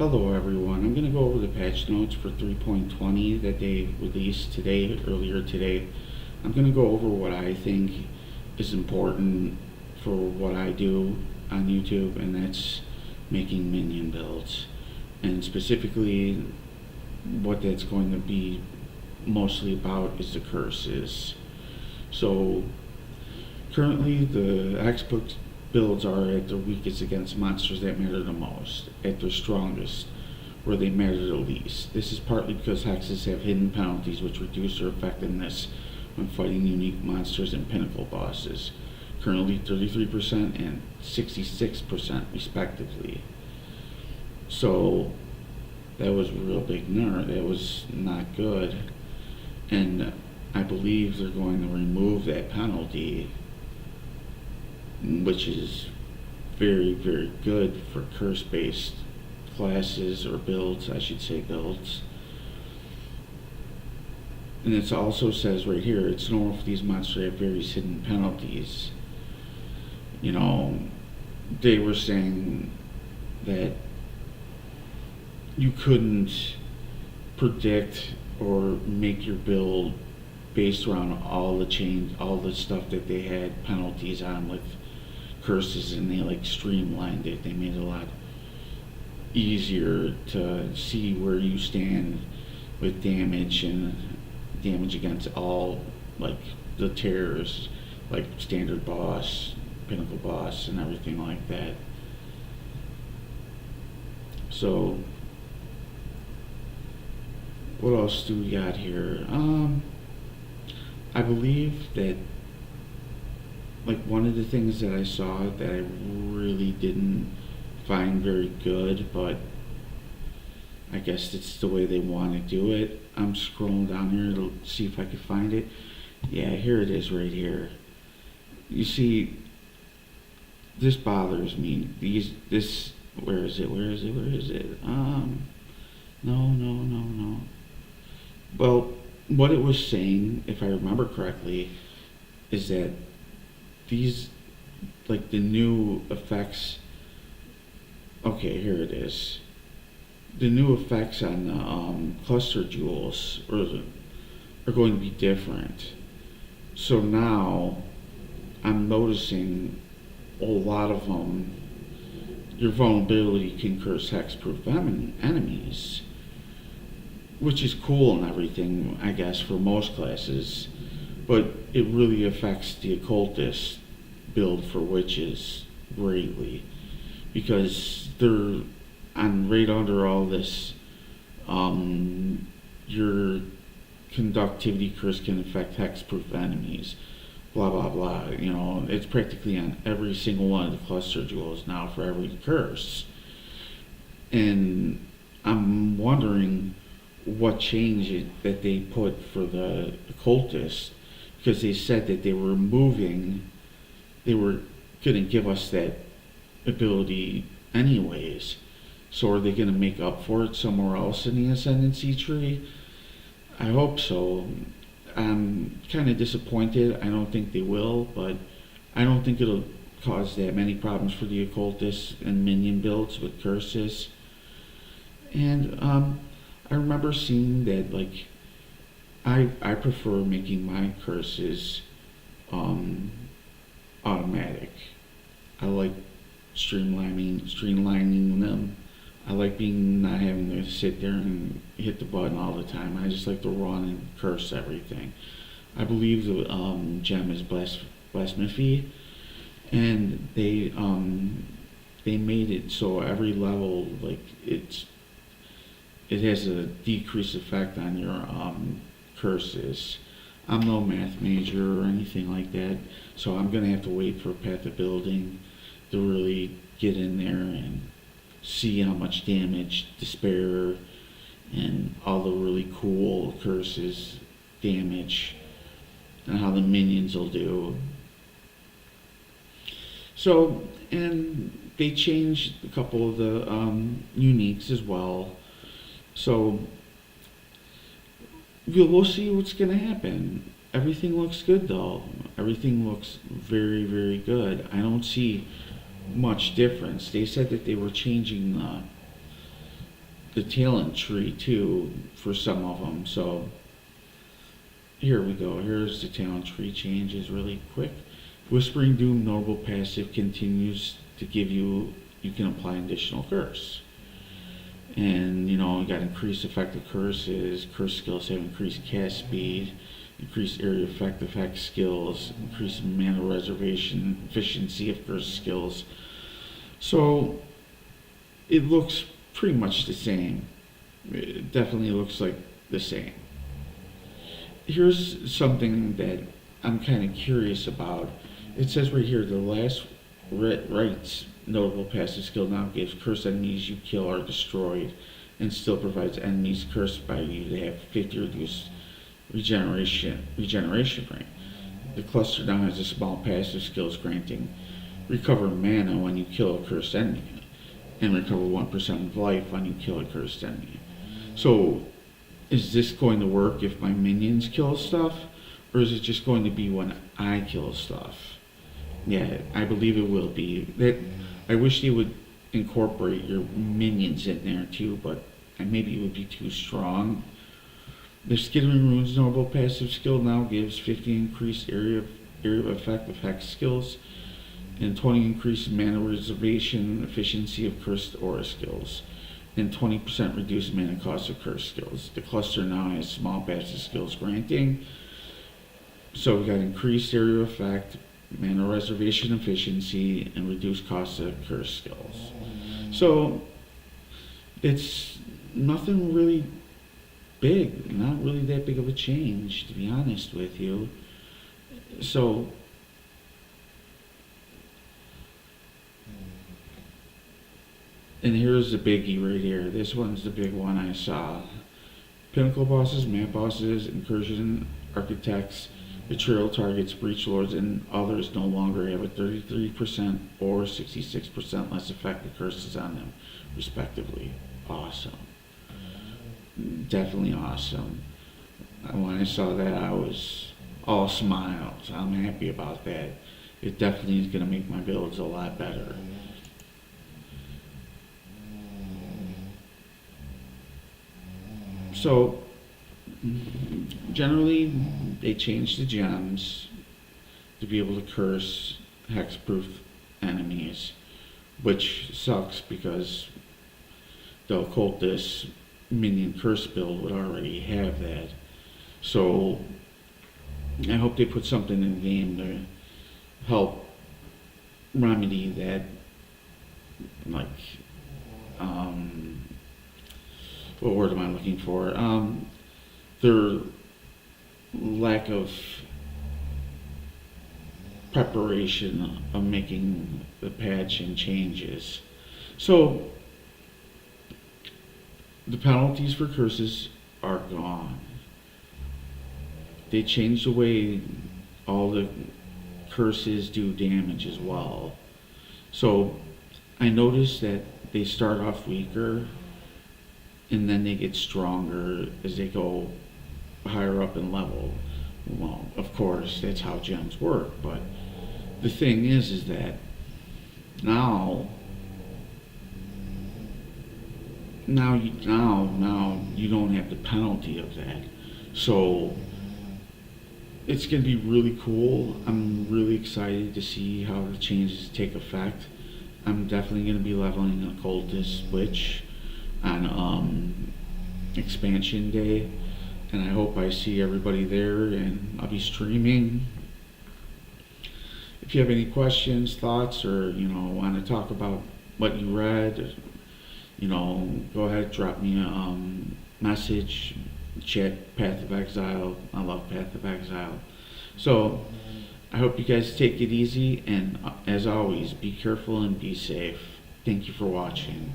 Hello everyone, I'm going to go over the patch notes for 3.20 that they released earlier today. I'm going to go over what I think is important for what I do on YouTube, and that's making minion builds. And specifically, what that's going to be mostly about is the curses. So, currently the Xbox builds are at their weakest against monsters that matter the most, at their strongest where they matter the least. This is partly because hexes have hidden penalties which reduce their effectiveness when fighting unique monsters and pinnacle bosses, currently 33% and 66% respectively. So that was a real big nerf. That was not good, and I believe they're going to remove that penalty, which is very, very good for curse-based classes, or builds, I should say builds. And it also says right here, it's normal for these monsters to have various hidden penalties. You know, they were saying that you couldn't predict or make your build based around all the stuff that they had penalties on with curses, and they streamlined it. They made it a lot easier to see where you stand with damage and damage against all the terrors, like standard boss, pinnacle boss, and everything like that. So what else do we got here? I believe that one of the things that I saw that I really didn't find very good, but I guess it's the way they want to do it. I'm scrolling down here to see if I can find it. Yeah, here it is right here. You see, this bothers me. Where is it? No. Well, what it was saying, if I remember correctly, is that these, the new effects, okay, here it is. The new effects on the cluster jewels are going to be different. So now I'm noticing a lot of them, your vulnerability can curse hexproof enemies, which is cool and everything, I guess, for most classes, but it really affects the occultist build for witches greatly, because they're right under all this. Your conductivity curse can affect hexproof enemies, blah blah blah. It's practically on every single one of the cluster jewels now for every curse. And I'm wondering what change that they put for the occultist, because they said that they were going to give us that ability anyways. So are they going to make up for it somewhere else in the ascendancy tree? I hope so. I'm kind of disappointed. I don't think they will, but I don't think it'll cause that many problems for the occultists and minion builds with curses. And I remember seeing that I prefer making my curses automatic. I like streamlining them. I like not having to sit there and hit the button all the time. I just like to run and curse everything. I believe the gem is blasphemy, and they made it so every level it has a decreased effect on your curses. I'm no math major or anything like that, so I'm gonna have to wait for Path of Building to really get in there and see how much damage despair and all the really cool curses damage, and how the minions will do. So, and they changed a couple of the uniques as well. So we'll see what's going to happen. Everything looks good though. Everything looks very, very good. I don't see much difference. They said that they were changing the talent tree too for some of them. So here we go. Here's the talent tree changes really quick. Whispering Doom Noble passive continues to give you can apply additional curse. And you got increased effective curses, curse skills have increased cast speed, increased area effect skills, increased mana reservation, efficiency of curse skills. So it looks pretty much the same. It definitely looks like the same. Here's something that I'm kind of curious about. It says right here, the last rights notable passive skill now gives cursed enemies you kill are destroyed, and still provides enemies cursed by you to have 50 reduced regeneration rate. The cluster now has a small passive skills granting recover mana when you kill a cursed enemy, and recover 1% of life when you kill a cursed enemy. So, is this going to work if my minions kill stuff, or is it just going to be when I kill stuff? Yeah, I believe it will be. I wish they would incorporate your minions in there too, but maybe it would be too strong. The Skittering Runes Noble passive skill now gives 50 increased area of effect skills, and 20 increased mana reservation efficiency of cursed aura skills, and 20% reduced mana cost of cursed skills. The cluster now has small passive skills granting. So we got increased area effect, mana reservation efficiency, and reduced cost of cursed skills. So it's nothing really big, not really that big of a change, to be honest with you. So and here's the biggie right here. This one's the big one I saw. Pinnacle bosses, map bosses, incursion architects, betrayal targets, breach lords, and others no longer have a 33% or 66% less effective curses on them, respectively. Awesome. Definitely awesome. When I saw that, I was all smiles. I'm happy about that. It definitely is going to make my builds a lot better. So, generally, they change the gems to be able to curse hexproof enemies, which sucks because the occultist minion curse build would already have that. So, I hope they put something in the game to help remedy that, like, what word am I looking for? Their lack of preparation of making the patch and changes. So, the penalties for curses are gone. They changed the way all the curses do damage as well. So, I noticed that they start off weaker, and then they get stronger as they go higher up in level. Well, of course, that's how gems work, but the thing is that now you don't have the penalty of that. So it's going to be really cool. I'm really excited to see how the changes take effect. I'm definitely going to be leveling Occultist Witch on expansion day, and I hope I see everybody there, and I'll be streaming. If you have any questions, thoughts, or want to talk about what you read, go ahead, drop me a message, chat Path of Exile. I love Path of Exile. So I hope you guys take it easy, and as always, be careful and be safe. Thank you for watching.